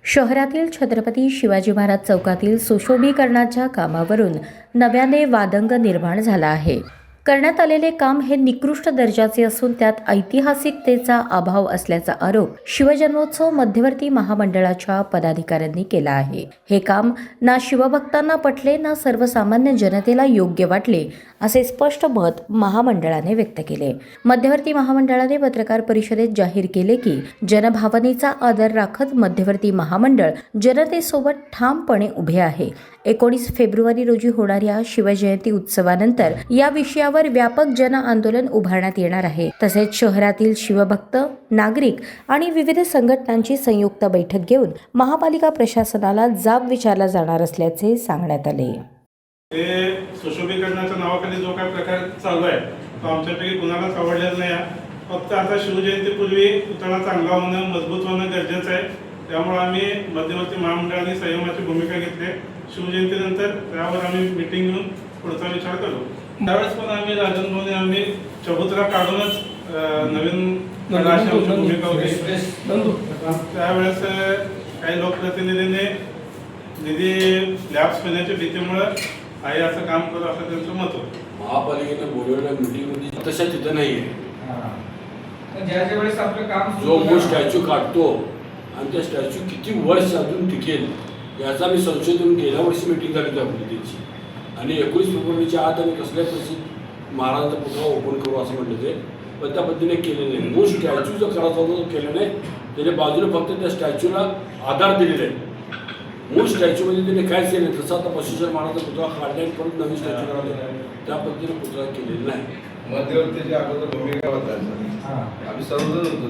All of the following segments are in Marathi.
शहरातील छत्रपती शिवाजी महाराज चौकातील सुशोभीकरणाच्या कामावरून नव्याने वादंग निर्माण झाला आहे। करण्यात आलेले काम हे निकृष्ट दर्जाचे असून त्यात ऐतिहासिकतेचा अभाव असल्याचा आरोप शिवजन्मोत्सव मध्यवर्ती महामंडळाच्या पदाधिकाऱ्यांनी केला आहे। हे काम ना शिवभक्तांना पटले ना सर्वसामान्य जनतेला योग्य वाटले असे स्पष्ट मत महामंडळाने व्यक्त केले। मध्यवर्ती महामंडळाने पत्रकार परिषदेत जाहीर केले की जनभावनेचा आदर राखत मध्यवर्ती महामंडळ जनतेसोबत ठामपणे उभे आहे। 19 फेब्रुवारी रोजी होणाऱ्या शिवजयंती उत्सवानंतर या विषयावर व्यापक जन आंदोलन उभारण्यात येणार आहे। तसेच शहरातील शिवभक्त, नागरिक आणि विविध संघटनांची संयुक्त बैठक घेऊन महापालिका प्रशासनाला जाब विचारला जाणार असल्याचे सांगण्यात आले। ते सुशोभीकरणाच्या नावाखाली जो काही प्रकार चालू आहे तो आमच्यापैकी कुणालाच आवडलेला नाही आहे। फक्त आता शिवजयंतीपूर्वी पुतळा चांगला होणं, मजबूत होणं गरजेचं आहे। त्यामुळे आम्ही मध्यवर्ती महामंडळाने संयमाची भूमिका घेतली। शिवजयंतीनंतर त्यावर आम्ही मीटिंग घेऊन पुढचा विचार करू। त्यावेळेस पण आम्ही राजनभवने आम्ही चबुतरा काढूनच नवीन भूमिका होती। त्यावेळेस काही लोकप्रतिनिधींनी निधी लॅप्स होण्याच्या भीतीमुळे आहे असं काम करू असं त्यांचं मत होतं। महापालिकेने बोलवलेल्या मीटिंगमध्ये तशा तिथं नाही आहे। ज्याच्या वेळेस आपलं काम जो स्टॅच्यू काढतो आणि त्या स्टॅच्यू किती वर्ष अजून टिकेल याचा मी संशोधन गेल्या वर्षी मीटिंग झाली त्या पद्धतीची आणि 19 फेब्रुवारीच्या आत आम्ही कसल्या परिस्थितीत महाराजांचा पुतळा ओपन करू असं म्हटलं ते, पण त्या पद्धतीने केलेलं नाही। मूळ स्टॅच्यू जो करायचा होता तो केलं नाही। त्याच्या बाजूने फक्त त्या स्टॅच्यूला आधार दिलेला आहे। मूळ स्टॅच्यूमध्ये त्याने काहीच केलं नाही। जसं आता बसवेश्वर महाराजांचा पुतळा काढला आणि परत नवीन स्टॅच्यू करायला त्या पद्धतीने पुतळा केलेला नाही। मध्यवर्तीची अगोदर भूमिका बदलायचा, आम्ही सर्वजण होतो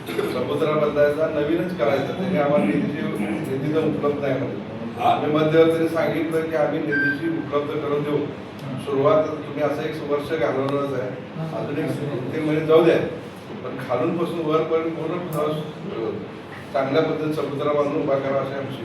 तिथे समुद्रा बदलायचा, नवीनच करायचा। त्याने आम्हाला निधीचा उपलब्ध नाही म्हणजे आम्ही मध्यवर्तीने सांगितलं की आम्ही निधीची उपलब्ध करून देऊ। सुरुवात तुम्ही असं 1 वर्ष घालवणारच आहे, अजून 1-3 महिने जाऊ द्या, पण खालून पासून वरपर्यंत पूर्ण चांगल्या पद्धतीने समुद्रा बांधून उभा करा अशी आमची